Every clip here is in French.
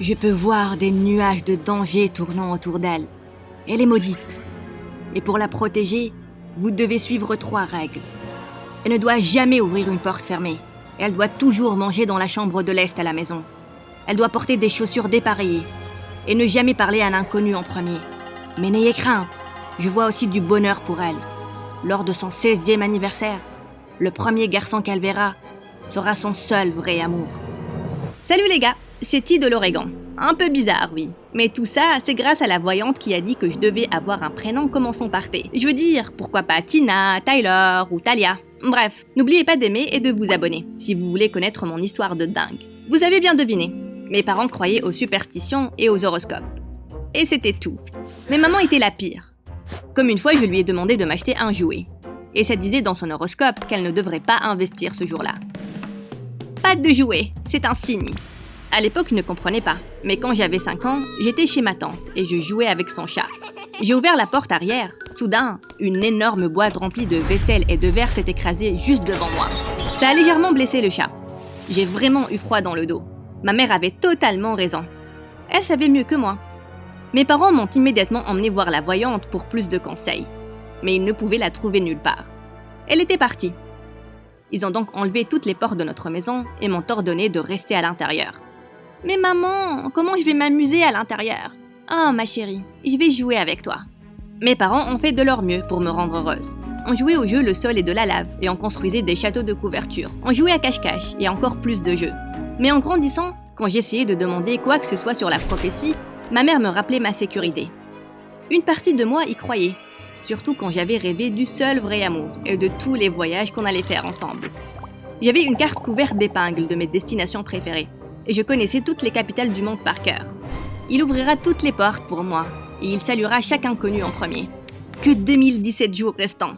Je peux voir des nuages de danger tournant autour d'elle. Elle est maudite. Et pour la protéger, vous devez suivre 3 règles. Elle ne doit jamais ouvrir une porte fermée. Elle doit toujours manger dans la chambre de l'Est à la maison. Elle doit porter des chaussures dépareillées. Et ne jamais parler à un inconnu en premier. Mais n'ayez crainte, je vois aussi du bonheur pour elle. Lors de son 16e anniversaire, le premier garçon qu'elle verra sera son seul vrai amour. Salut les gars, c'est Ti de l'Oregon. Un peu bizarre, oui. Mais tout ça, c'est grâce à la voyante qui a dit que je devais avoir un prénom commençant par T. Je veux dire, pourquoi pas Tina, Tyler ou Talia. Bref, n'oubliez pas d'aimer et de vous abonner, si vous voulez connaître mon histoire de dingue. Vous avez bien deviné, mes parents croyaient aux superstitions et aux horoscopes. Et c'était tout. Mais maman était la pire. Comme une fois, je lui ai demandé de m'acheter un jouet. Et ça disait dans son horoscope qu'elle ne devrait pas investir ce jour-là. Pas de jouet, c'est un signe. À l'époque, je ne comprenais pas. Mais quand j'avais 5 ans, j'étais chez ma tante et je jouais avec son chat. J'ai ouvert la porte arrière. Soudain, une énorme boîte remplie de vaisselle et de verre s'est écrasée juste devant moi. Ça a légèrement blessé le chat. J'ai vraiment eu froid dans le dos. Ma mère avait totalement raison. Elle savait mieux que moi. Mes parents m'ont immédiatement emmené voir la voyante pour plus de conseils. Mais ils ne pouvaient la trouver nulle part. Elle était partie. Ils ont donc enlevé toutes les portes de notre maison et m'ont ordonné de rester à l'intérieur. Mais maman, comment je vais m'amuser à l'intérieur ? Oh ma chérie, je vais jouer avec toi. Mes parents ont fait de leur mieux pour me rendre heureuse. On jouait au jeu Le sol et de la lave et on construisait des châteaux de couverture. On jouait à cache-cache et encore plus de jeux. Mais en grandissant, quand j'essayais de demander quoi que ce soit sur la prophétie, ma mère me rappelait ma sécurité. Une partie de moi y croyait, surtout quand j'avais rêvé du seul vrai amour et de tous les voyages qu'on allait faire ensemble. J'avais une carte couverte d'épingles de mes destinations préférées et je connaissais toutes les capitales du monde par cœur. Il ouvrira toutes les portes pour moi et il saluera chaque inconnu en premier. Que 2017 jours restants.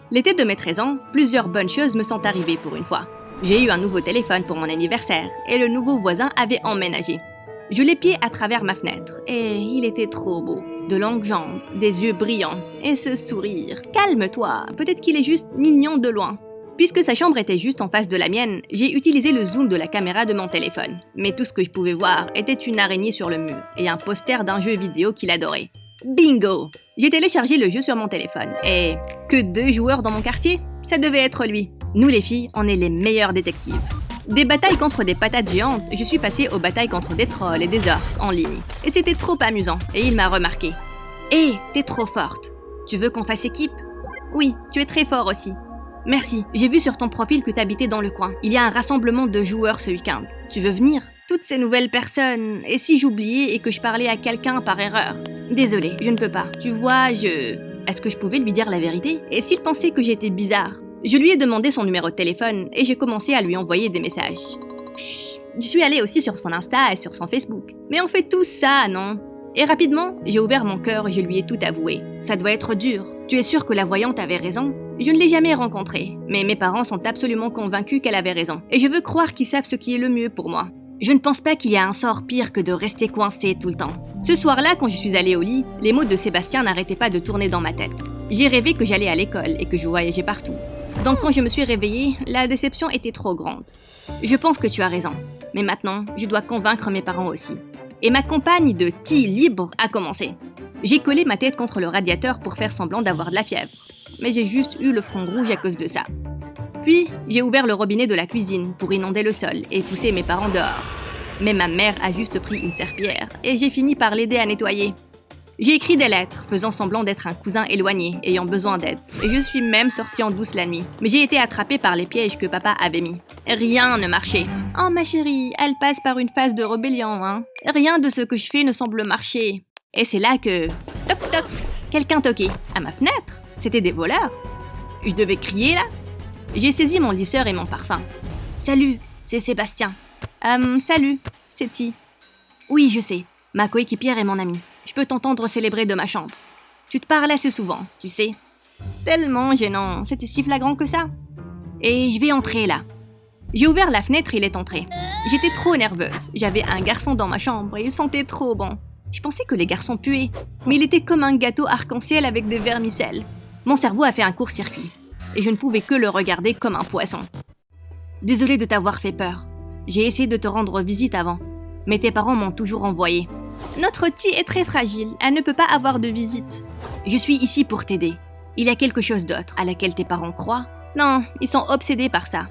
L'été de mes 13 ans, plusieurs bonnes choses me sont arrivées pour une fois. J'ai eu un nouveau téléphone pour mon anniversaire et le nouveau voisin avait emménagé. Je l'épiais à travers ma fenêtre et il était trop beau. De longues jambes, des yeux brillants et ce sourire. Calme-toi, peut-être qu'il est juste mignon de loin. Puisque sa chambre était juste en face de la mienne, j'ai utilisé le zoom de la caméra de mon téléphone. Mais tout ce que je pouvais voir était une araignée sur le mur et un poster d'un jeu vidéo qu'il adorait. Bingo! J'ai téléchargé le jeu sur mon téléphone et... que 2 joueurs dans mon quartier? Ça devait être lui. Nous les filles, on est les meilleures détectives. Des batailles contre des patates géantes, je suis passée aux batailles contre des trolls et des orques en ligne. Et c'était trop amusant et il m'a remarqué. Hé, t'es trop forte. Tu veux qu'on fasse équipe? Oui, tu es très fort aussi. Merci, j'ai vu sur ton profil que t'habitais dans le coin. Il y a un rassemblement de joueurs ce week-end. Tu veux venir? Toutes ces nouvelles personnes, et si j'oubliais et que je parlais à quelqu'un par erreur? Désolée, je ne peux pas. Tu vois, Est-ce que je pouvais lui dire la vérité? Et s'il pensait que j'étais bizarre? Je lui ai demandé son numéro de téléphone et j'ai commencé à lui envoyer des messages. Chut, je suis allée aussi sur son Insta et sur son Facebook. Mais on fait tout ça, non? Et rapidement, j'ai ouvert mon cœur et je lui ai tout avoué. Ça doit être dur. Tu es sûre que la voyante avait raison? Je ne l'ai jamais rencontrée, mais mes parents sont absolument convaincus qu'elle avait raison. Et je veux croire qu'ils savent ce qui est le mieux pour moi. Je ne pense pas qu'il y a un sort pire que de rester coincé tout le temps. Ce soir-là, quand je suis allée au lit, les mots de Sébastien n'arrêtaient pas de tourner dans ma tête. J'ai rêvé que j'allais à l'école et que je voyageais partout. Donc quand je me suis réveillée, la déception était trop grande. Je pense que tu as raison, mais maintenant, je dois convaincre mes parents aussi. Et ma campagne de Ti libre a commencé. J'ai collé ma tête contre le radiateur pour faire semblant d'avoir de la fièvre, mais j'ai juste eu le front rouge à cause de ça. Puis, j'ai ouvert le robinet de la cuisine pour inonder le sol et pousser mes parents dehors. Mais ma mère a juste pris une serpillière et j'ai fini par l'aider à nettoyer. J'ai écrit des lettres, faisant semblant d'être un cousin éloigné, ayant besoin d'aide. Et je suis même sortie en douce la nuit. Mais j'ai été attrapée par les pièges que papa avait mis. Rien ne marchait. Oh ma chérie, elle passe par une phase de rébellion, hein. Rien de ce que je fais ne semble marcher. Et c'est là que... Toc toc! Quelqu'un toquait. À ma fenêtre. C'était des voleurs. Je devais crier là. J'ai saisi mon lisseur et mon parfum. Salut, c'est Sébastien. Salut, c'est Ti. Oui, je sais. Ma coéquipière est mon amie. Je peux t'entendre célébrer de ma chambre. Tu te parles assez souvent, tu sais. Tellement gênant, c'était si flagrant que ça. Et je vais entrer là. J'ai ouvert la fenêtre et il est entré. J'étais trop nerveuse. J'avais un garçon dans ma chambre et il sentait trop bon. Je pensais que les garçons puaient, mais il était comme un gâteau arc-en-ciel avec des vermicelles. Mon cerveau a fait un court-circuit et je ne pouvais que le regarder comme un poisson. Désolée de t'avoir fait peur. J'ai essayé de te rendre visite avant. Mais tes parents m'ont toujours envoyé. Notre Ti est très fragile, elle ne peut pas avoir de visite. Je suis ici pour t'aider. Il y a quelque chose d'autre à laquelle tes parents croient? Non, ils sont obsédés par ça.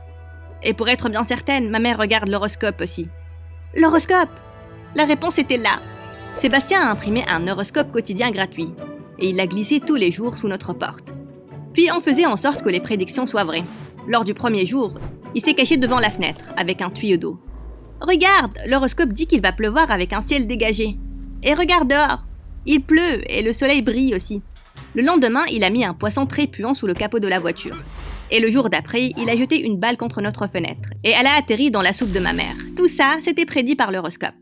Et pour être bien certaine, ma mère regarde l'horoscope aussi. L'horoscope? La réponse était là. Sébastien a imprimé un horoscope quotidien gratuit. Et il l'a glissé tous les jours sous notre porte. Puis on faisait en sorte que les prédictions soient vraies. Lors du premier jour, il s'est caché devant la fenêtre, avec un tuyau d'eau. Regarde, l'horoscope dit qu'il va pleuvoir avec un ciel dégagé. Et regarde dehors, il pleut et le soleil brille aussi. Le lendemain, il a mis un poisson très puant sous le capot de la voiture. Et le jour d'après, il a jeté une balle contre notre fenêtre. Et elle a atterri dans la soupe de ma mère. Tout ça, c'était prédit par l'horoscope.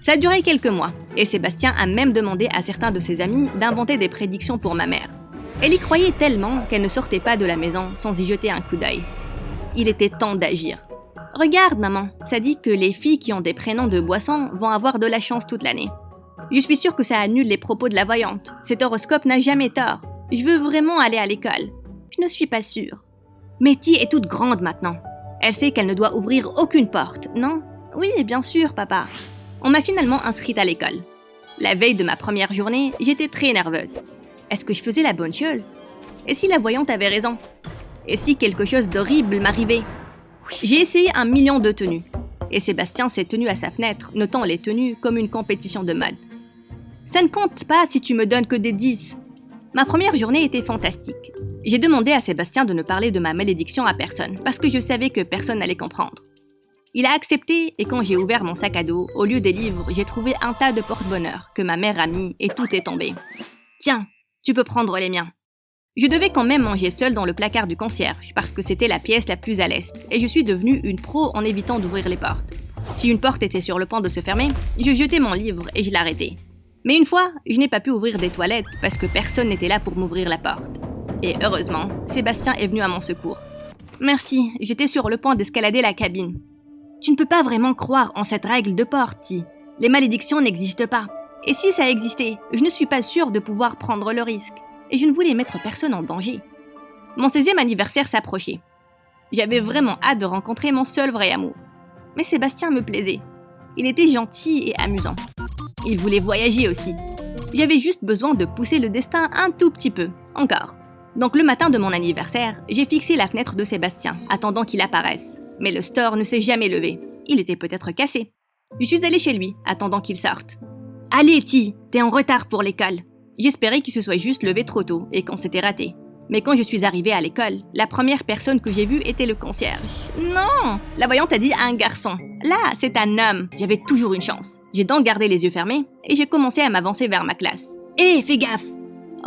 Ça a duré quelques mois, et Sébastien a même demandé à certains de ses amis d'inventer des prédictions pour ma mère. Elle y croyait tellement qu'elle ne sortait pas de la maison sans y jeter un coup d'œil. Il était temps d'agir. Regarde, maman, ça dit que les filles qui ont des prénoms de boissons vont avoir de la chance toute l'année. Je suis sûre que ça annule les propos de la voyante. Cet horoscope n'a jamais tort. Je veux vraiment aller à l'école. Je ne suis pas sûre. Mais Ti est toute grande maintenant. Elle sait qu'elle ne doit ouvrir aucune porte, non? Oui, bien sûr, papa. On m'a finalement inscrite à l'école. La veille de ma première journée, j'étais très nerveuse. Est-ce que je faisais la bonne chose? Et si la voyante avait raison? Et si quelque chose d'horrible m'arrivait? J'ai essayé 1 million de tenues. Et Sébastien s'est tenu à sa fenêtre, notant les tenues comme une compétition de mode. Ça ne compte pas si tu me donnes que des 10. Ma première journée était fantastique. J'ai demandé à Sébastien de ne parler de ma malédiction à personne, parce que je savais que personne n'allait comprendre. Il a accepté, et quand j'ai ouvert mon sac à dos, au lieu des livres, j'ai trouvé un tas de porte-bonheur que ma mère a mis et tout est tombé. Tiens, tu peux prendre les miens. Je devais quand même manger seule dans le placard du concierge, parce que c'était la pièce la plus à l'est, et je suis devenue une pro en évitant d'ouvrir les portes. Si une porte était sur le point de se fermer, je jetais mon livre et je l'arrêtais. Mais une fois, je n'ai pas pu ouvrir des toilettes parce que personne n'était là pour m'ouvrir la porte. Et heureusement, Sébastien est venu à mon secours. Merci, j'étais sur le point d'escalader la cabine. Tu ne peux pas vraiment croire en cette règle de porte, Ti. Les malédictions n'existent pas. Et si ça existait, je ne suis pas sûre de pouvoir prendre le risque. Et je ne voulais mettre personne en danger. Mon 16e anniversaire s'approchait. J'avais vraiment hâte de rencontrer mon seul vrai amour. Mais Sébastien me plaisait. Il était gentil et amusant. Il voulait voyager aussi. J'avais juste besoin de pousser le destin un tout petit peu, encore. Donc le matin de mon anniversaire, j'ai fixé la fenêtre de Sébastien, attendant qu'il apparaisse. Mais le store ne s'est jamais levé. Il était peut-être cassé. Je suis allée chez lui, attendant qu'il sorte. « Allez, Ti, t'es en retard pour l'école. » J'espérais qu'il se soit juste levé trop tôt et qu'on s'était raté. Mais quand je suis arrivée à l'école, la première personne que j'ai vue était le concierge. Non! La voyante a dit un garçon. Là, c'est un homme. J'avais toujours une chance. J'ai donc gardé les yeux fermés et j'ai commencé à m'avancer vers ma classe. Hé, fais gaffe!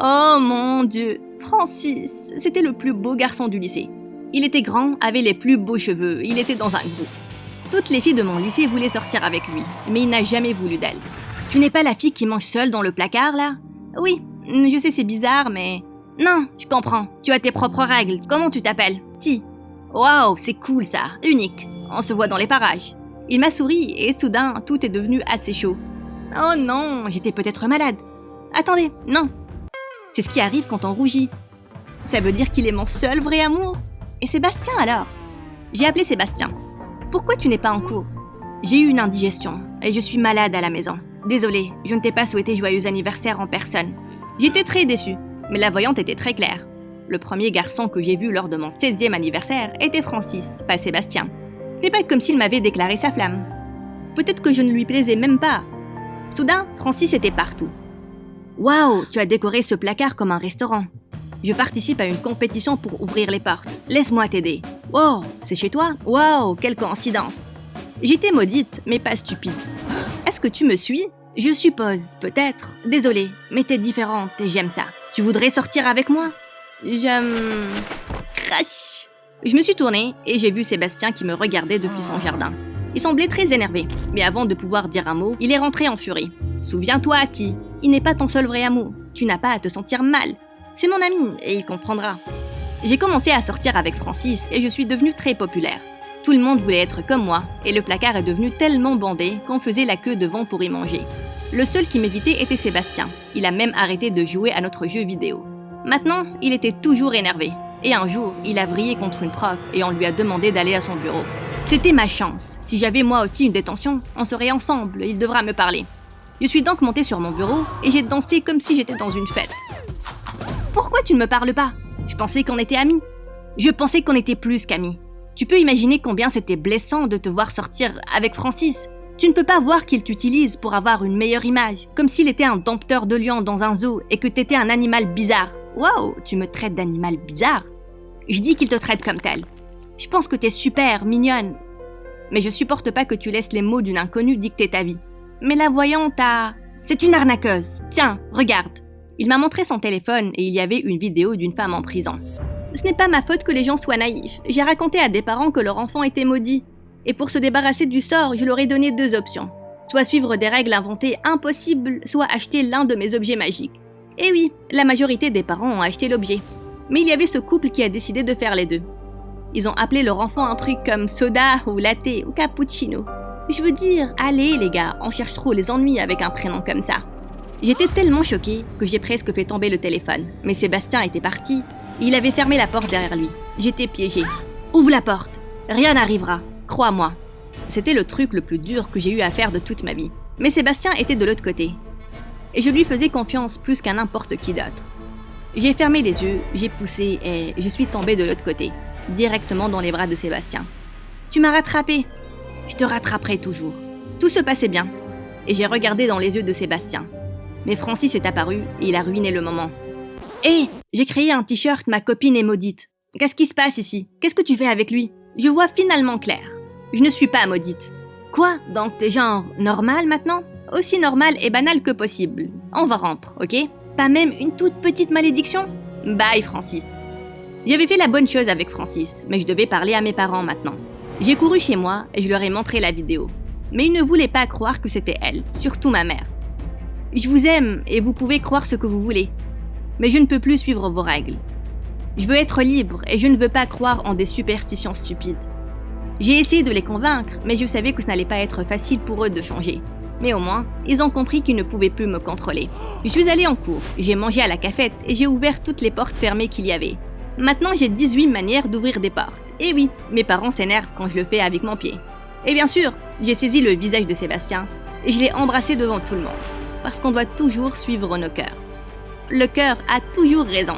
Oh mon Dieu! Francis, c'était le plus beau garçon du lycée. Il était grand, avait les plus beaux cheveux, il était dans un groupe. Toutes les filles de mon lycée voulaient sortir avec lui, mais il n'a jamais voulu d'elle. Tu n'es pas la fille qui mange seule dans le placard, là? Oui, je sais c'est bizarre, mais... Non, je comprends. Tu as tes propres règles. Comment tu t'appelles? Ti. Waouh, c'est cool ça. Unique. On se voit dans les parages. Il m'a souri et soudain, tout est devenu assez chaud. Oh non, j'étais peut-être malade. Attendez, non. C'est ce qui arrive quand on rougit. Ça veut dire qu'il est mon seul vrai amour. Et Sébastien alors? J'ai appelé Sébastien. Pourquoi tu n'es pas en cours? J'ai eu une indigestion et je suis malade à la maison. Désolée, je ne t'ai pas souhaité joyeux anniversaire en personne. J'étais très déçue. Mais la voyante était très claire. Le premier garçon que j'ai vu lors de mon 16e anniversaire était Francis, pas Sébastien. Ce n'est pas comme s'il m'avait déclaré sa flamme. Peut-être que je ne lui plaisais même pas. Soudain, Francis était partout. Waouh, tu as décoré ce placard comme un restaurant. Je participe à une compétition pour ouvrir les portes. Laisse-moi t'aider. Oh, c'est chez toi? Waouh, quelle coïncidence. J'étais maudite, mais pas stupide. Est-ce que tu me suis? Je suppose, peut-être. Désolée, mais t'es différente et j'aime ça. Tu voudrais sortir avec moi? Crash. Je me suis tournée et j'ai vu Sébastien qui me regardait depuis son jardin. Il semblait très énervé, mais avant de pouvoir dire un mot, il est rentré en furie. Souviens-toi, Ti, il n'est pas ton seul vrai amour. Tu n'as pas à te sentir mal. C'est mon ami et il comprendra. J'ai commencé à sortir avec Francis et je suis devenue très populaire. Tout le monde voulait être comme moi et le placard est devenu tellement bandé qu'on faisait la queue devant pour y manger. Le seul qui m'évitait était Sébastien. Il a même arrêté de jouer à notre jeu vidéo. Maintenant, il était toujours énervé. Et un jour, il a vrillé contre une prof et on lui a demandé d'aller à son bureau. C'était ma chance. Si j'avais moi aussi une détention, on serait ensemble, il devra me parler. Je suis donc montée sur mon bureau et j'ai dansé comme si j'étais dans une fête. Pourquoi tu ne me parles pas? Je pensais qu'on était amis. Je pensais qu'on était plus qu'amis. Tu peux imaginer combien c'était blessant de te voir sortir avec Francis. Tu ne peux pas voir qu'il t'utilise pour avoir une meilleure image, comme s'il était un dompteur de lions dans un zoo et que t'étais un animal bizarre. Waouh, tu me traites d'animal bizarre? Je dis qu'il te traite comme tel. Je pense que t'es super, mignonne. Mais je supporte pas que tu laisses les mots d'une inconnue dicter ta vie. Mais la voyante a... C'est une arnaqueuse. Tiens, regarde. Il m'a montré son téléphone et il y avait une vidéo d'une femme en prison. Ce n'est pas ma faute que les gens soient naïfs. J'ai raconté à des parents que leur enfant était maudit. Et pour se débarrasser du sort, je leur ai donné 2 options. Soit suivre des règles inventées impossibles, soit acheter l'un de mes objets magiques. Et oui, la majorité des parents ont acheté l'objet. Mais il y avait ce couple qui a décidé de faire les deux. Ils ont appelé leur enfant un truc comme soda ou latte ou cappuccino. Je veux dire, allez les gars, on cherche trop les ennuis avec un prénom comme ça. J'étais tellement choquée que j'ai presque fait tomber le téléphone. Mais Sébastien était parti et il avait fermé la porte derrière lui. J'étais piégée. Ouvre la porte, rien n'arrivera, crois-moi. C'était le truc le plus dur que j'ai eu à faire de toute ma vie. Mais Sébastien était de l'autre côté. Et je lui faisais confiance plus qu'à n'importe qui d'autre. J'ai fermé les yeux, j'ai poussé et je suis tombée de l'autre côté, directement dans les bras de Sébastien. Tu m'as rattrapée. Je te rattraperai toujours. Tout se passait bien. Et j'ai regardé dans les yeux de Sébastien. Mais Francis est apparu et il a ruiné le moment. Hé, j'ai créé un t-shirt Ma copine est maudite. Qu'est-ce qui se passe ici? Qu'est-ce que tu fais avec lui? Je vois finalement clair. Je ne suis pas maudite. Quoi? Donc t'es genre normal maintenant? Aussi normal et banal que possible. On va rompre, ok? Pas même une toute petite malédiction? Bye Francis. J'avais fait la bonne chose avec Francis, mais je devais parler à mes parents maintenant. J'ai couru chez moi et je leur ai montré la vidéo. Mais ils ne voulaient pas croire que c'était elle, surtout ma mère. Je vous aime et vous pouvez croire ce que vous voulez. Mais je ne peux plus suivre vos règles. Je veux être libre et je ne veux pas croire en des superstitions stupides. J'ai essayé de les convaincre, mais je savais que ce n'allait pas être facile pour eux de changer. Mais au moins, ils ont compris qu'ils ne pouvaient plus me contrôler. Je suis allée en cours, j'ai mangé à la cafette et j'ai ouvert toutes les portes fermées qu'il y avait. Maintenant, j'ai 18 manières d'ouvrir des portes. Et oui, mes parents s'énervent quand je le fais avec mon pied. Et bien sûr, j'ai saisi le visage de Sébastien et je l'ai embrassé devant tout le monde. Parce qu'on doit toujours suivre nos cœurs. Le cœur a toujours raison.